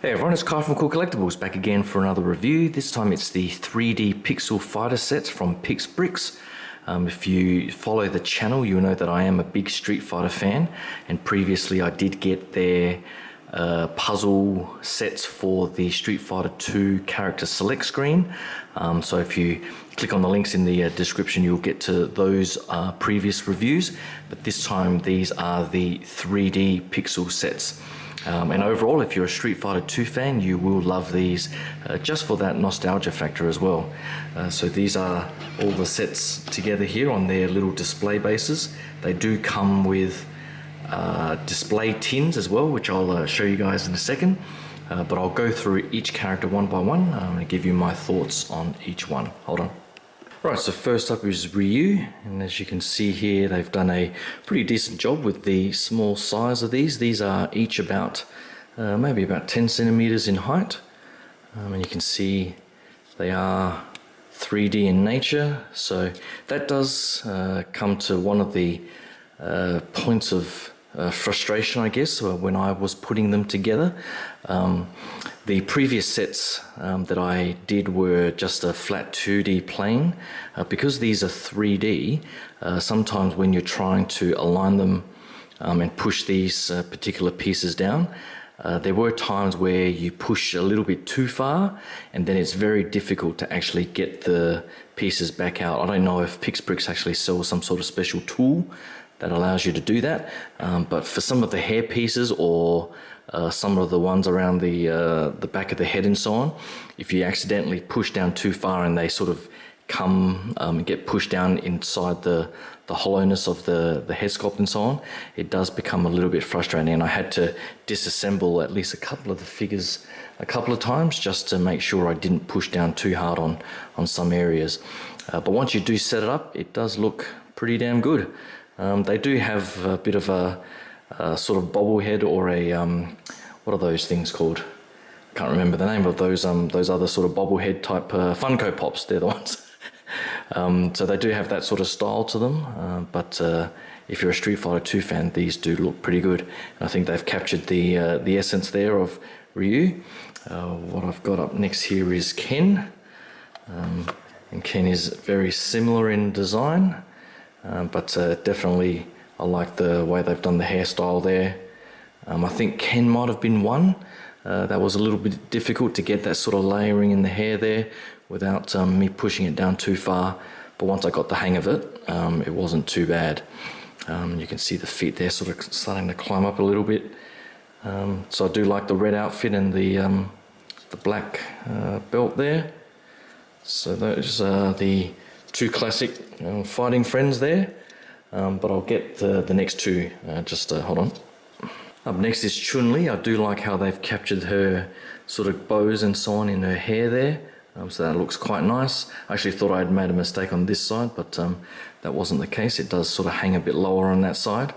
Hey everyone, it's Kai from Cool Collectibles back again for another review. This time it's the 3D Pixel Fighter sets from Pix Brix. If you follow the channel, you'll know that I am a big Street Fighter fan, and previously I did get their puzzle sets for the Street Fighter 2 character select screen. So if you click on the links in the description, you'll get to those previous reviews. But this time these are the 3D Pixel sets. And overall, if you're a Street Fighter 2 fan, you will love these just for that nostalgia factor as well. So these are all the sets together here on their little display bases. They do come with display tins as well, which I'll show you guys in a second. But I'll go through each character one by one and give you my thoughts on each one. Hold on. Right, so first up is Ryu, and as you can see here, they've done a pretty decent job with the small size of these. These are each about, maybe about 10 centimeters in height. And you can see they are 3D in nature, so that does come to one of the points of frustration, I guess, when I was putting them together. The previous sets that I did were just a flat 2D plane. Because these are 3D, sometimes when you're trying to align them and push these particular pieces down, there were times where you push a little bit too far and then it's very difficult to actually get the pieces back out. I don't know if Pix Brix actually sells some sort of special tool that allows you to do that, but for some of the hair pieces or some of the ones around the back of the head and so on, if you accidentally push down too far and they sort of come and get pushed down inside the hollowness of the head sculpt and so on, it does become a little bit frustrating, and I had to disassemble at least a couple of the figures a couple of times just to make sure I didn't push down too hard on some areas. But once you do set it up, it does look pretty damn good. They do have a bit of a sort of bobblehead or a what are those things called? I can't remember the name of those other sort of bobblehead type Funko Pops. They're the ones. So they do have that sort of style to them. But if you're a Street Fighter 2 fan, these do look pretty good. And I think they've captured the essence there of Ryu. What I've got up next here is Ken, and Ken is very similar in design. But definitely I like the way they've done the hairstyle there. I think Ken might have been one. That was a little bit difficult to get that sort of layering in the hair there without me pushing it down too far. But once I got the hang of it, it wasn't too bad. You can see the feet there sort of starting to climb up a little bit. So I do like the red outfit and the black belt there. So those are the two classic fighting friends there, but I'll get the next two, just hold on. Up next is Chun-Li. I do like how they've captured her sort of bows and so on in her hair there, so that looks quite nice. I actually thought I had made a mistake on this side, but that wasn't the case. It does sort of hang a bit lower on that side.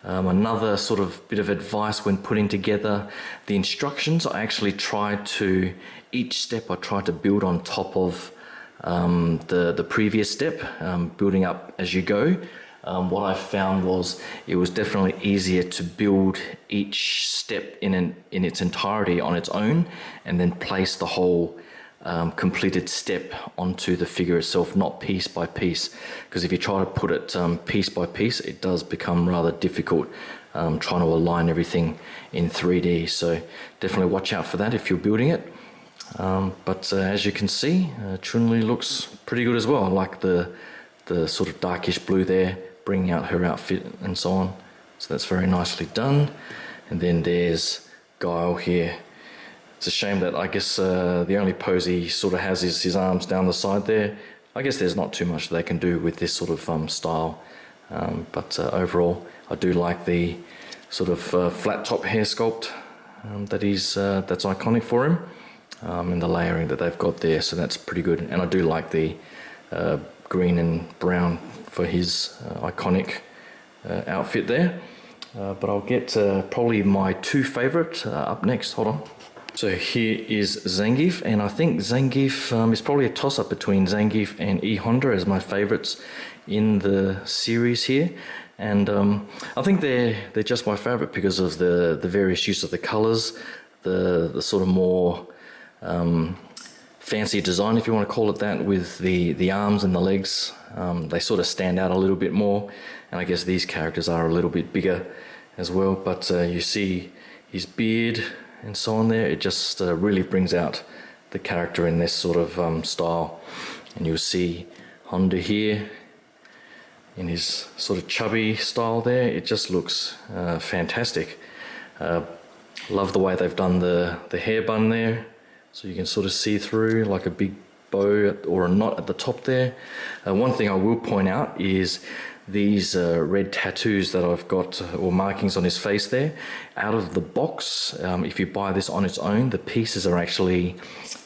Another sort of bit of advice when putting together the instructions, I actually tried to, each step I tried to build on top of the previous step, building up as you go. What I found was it was definitely easier to build each step in its entirety on its own and then place the whole completed step onto the figure itself, not piece by piece, because if you try to put it piece by piece, it does become rather difficult trying to align everything in 3D. So definitely watch out for that if you're building it. But as you can see, Chun-Li looks pretty good as well. I like the sort of darkish blue there, bringing out her outfit and so on. So that's very nicely done. And then there's Guile here. It's a shame that I guess the only pose he sort of has is his arms down the side there. I guess there's not too much they can do with this sort of style. But overall, I do like the sort of flat top hair sculpt that's iconic for him. And the layering that they've got there, so that's pretty good. And I do like the green and brown for his iconic outfit there. But I'll get probably my two favorite up next. Hold on. So here is Zangief, and I think Zangief is probably a toss-up between Zangief and E Honda as my favorites in the series here. And I think they're just my favorite because of the various use of the colors. the sort of more fancy design, if you want to call it that, with the arms and the legs. They sort of stand out a little bit more, and I guess these characters are a little bit bigger as well. But you see his beard and so on there. It just really brings out the character in this sort of style. And you'll see Honda here in his sort of chubby style there. It just looks fantastic. Love the way they've done the hair bun there, so you can sort of see through like a big bow or a knot at the top there. One thing I will point out is these red tattoos that I've got, or markings on his face there. Out of the box, if you buy this on its own, the pieces are actually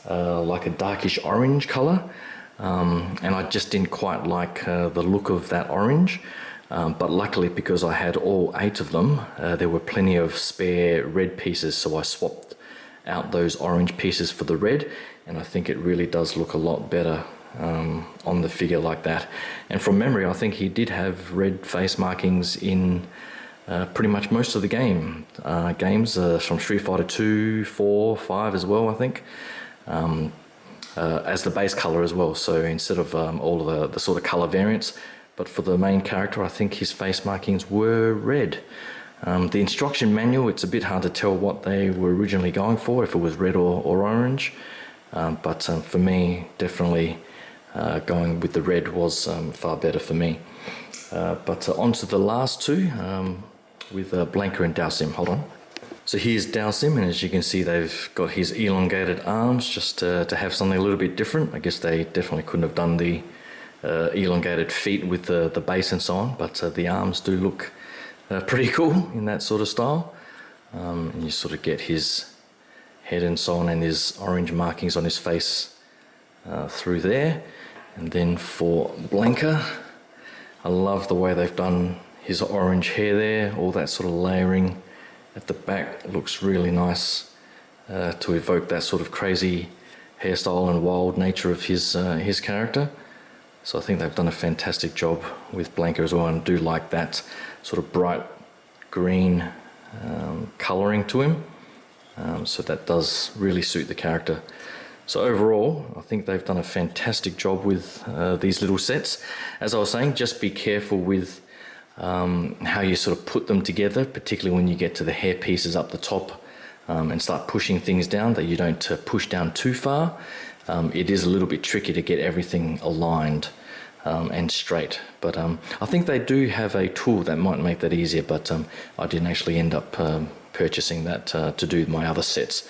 like a darkish orange color, and I just didn't quite like the look of that orange. But luckily, because I had all 8 of them, there were plenty of spare red pieces, so I swapped out those orange pieces for the red, and I think it really does look a lot better on the figure like that. And from memory, I think he did have red face markings in pretty much most of the games from Street Fighter 2, 4, 5 as well, I think, as the base color as well. So instead of all of the sort of color variants, but for the main character, I think his face markings were red. The instruction manual, it's a bit hard to tell what they were originally going for, if it was red or orange. But for me, definitely going with the red was far better for me. But on to the last 2 with Blanka and Dalsim. Hold on. So here's Dalsim, and as you can see, they've got his elongated arms just to have something a little bit different. I guess they definitely couldn't have done the elongated feet with the base and so on, but the arms do look pretty cool in that sort of style. And you sort of get his head and so on, and his orange markings on his face through there. And then for Blanka, I love the way they've done his orange hair there, all that sort of layering at the back. It looks really nice to evoke that sort of crazy hairstyle and wild nature of his character. So I think they've done a fantastic job with Blanka as well, and I do like that sort of bright green colouring to him. So that does really suit the character. So overall, I think they've done a fantastic job with these little sets. As I was saying, just be careful with how you sort of put them together, particularly when you get to the hair pieces up the top and start pushing things down, that you don't push down too far. It is a little bit tricky to get everything aligned and straight, but I think they do have a tool that might make that easier, but I didn't actually end up purchasing that to do my other sets.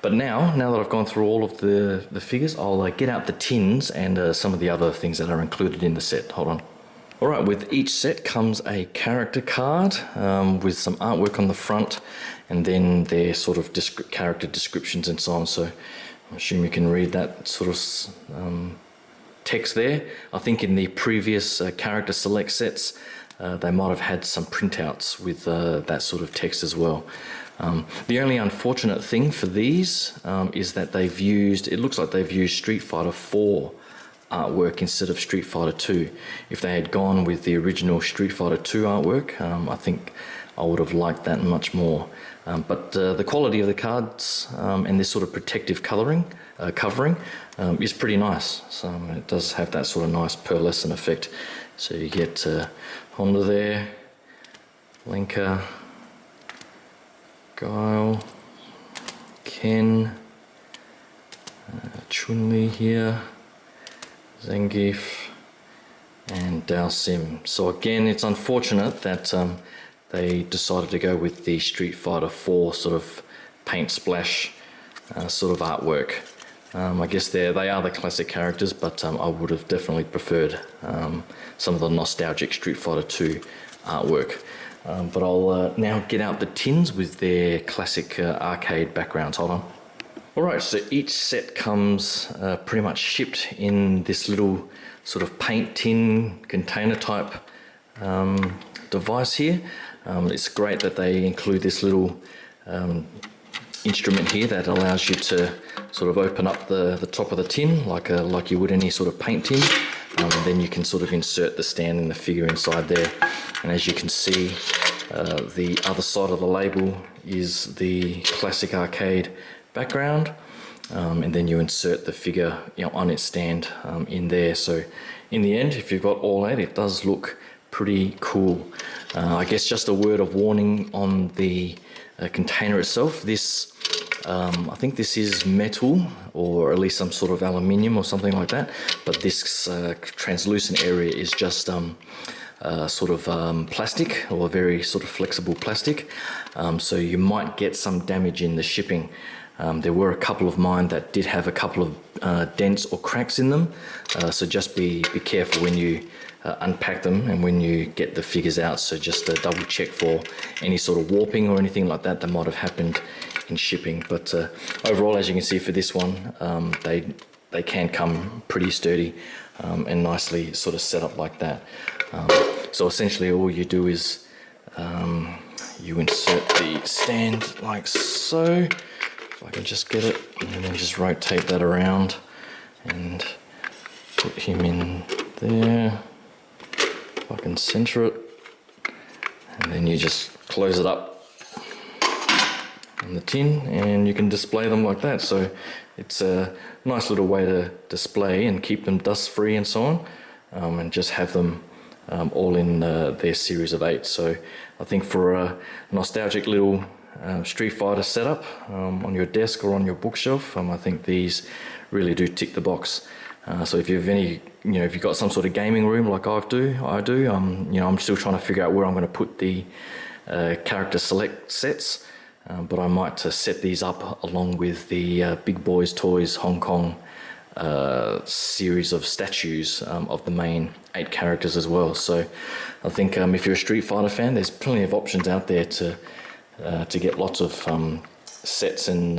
But now that I've gone through all of the figures, I'll get out the tins and some of the other things that are included in the set. Hold on. Alright, with each set comes a character card with some artwork on the front, and then their sort of character descriptions and so on. So I assume you can read that sort of text there. I think in the previous character select sets, they might have had some printouts with that sort of text as well. The only unfortunate thing for these is that it looks like they've used Street Fighter 4 artwork instead of Street Fighter 2. If they had gone with the original Street Fighter 2 artwork, I think I would have liked that much more. But the quality of the cards and this sort of protective covering is pretty nice. So it does have that sort of nice pearlescent effect. So you get Honda there, Blanka, Guile, Ken, Chun-Li here, Zangief, and Dalsim. So again, it's unfortunate that they decided to go with the Street Fighter 4 sort of paint splash sort of artwork. I guess they are the classic characters, but I would have definitely preferred some of the nostalgic Street Fighter 2 artwork. But I'll now get out the tins with their classic arcade backgrounds. Hold on. Alright, so each set comes pretty much shipped in this little sort of paint tin container type device here. It's great that they include this little instrument here that allows you to sort of open up the top of the tin like you would any sort of paint tin, and then you can sort of insert the stand and the figure inside there. And as you can see, The other side of the label is the classic arcade background, and then you insert the figure, you know, on its stand in there. So in the end, if you've got all 8, it does look pretty cool. I guess just a word of warning on the container itself. This I think this is metal, or at least some sort of aluminium or something like that, but this translucent area is just sort of plastic, or very sort of flexible plastic, so you might get some damage in the shipping. There were a couple of mine that did have a couple of dents or cracks in them, so just be careful when you unpack them and when you get the figures out. So just double check for any sort of warping or anything like that that might have happened in shipping. But overall, as you can see for this one, they can come pretty sturdy and nicely sort of set up like that. So essentially all you do is you insert the stand like so, if I can just get it, and then just rotate that around and put him in there. If I can center it, and then you just close it up in the tin and you can display them like that. So it's a nice little way to display and keep them dust free and so on, and just have them all in their series of 8. So I think for a nostalgic little Street Fighter setup on your desk or on your bookshelf, I think these really do tick the box. So if you have any, if you've got some sort of gaming room like I do, I'm still trying to figure out where I'm going to put the character select sets, but I might set these up along with the Big Boys Toys Hong Kong series of statues of the main 8 characters as well. So I think if you're a Street Fighter fan, there's plenty of options out there to get lots of sets and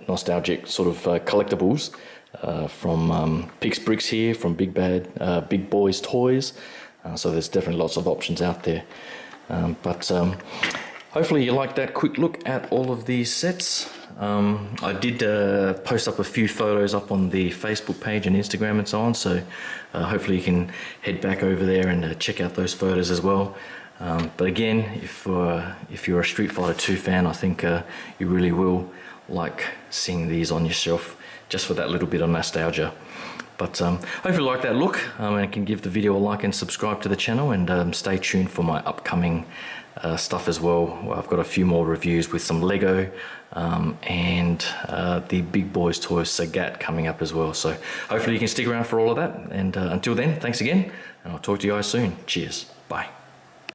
nostalgic sort of collectibles from Pix Brix here, from Big Boys Toys. So there's definitely lots of options out there. But hopefully you like that quick look at all of these sets. I did post up a few photos up on the Facebook page and Instagram and so on, so hopefully you can head back over there and check out those photos as well. But again, if you're a Street Fighter 2 fan, I think you really will like seeing these on your shelf, just for that little bit of nostalgia. But hopefully you like that look, and can give the video a like and subscribe to the channel, and stay tuned for my upcoming stuff as well. I've got a few more reviews with some Lego and the Big Boys Toys Sagat coming up as well. So hopefully you can stick around for all of that, and until then, thanks again, and I'll talk to you guys soon. Cheers, bye.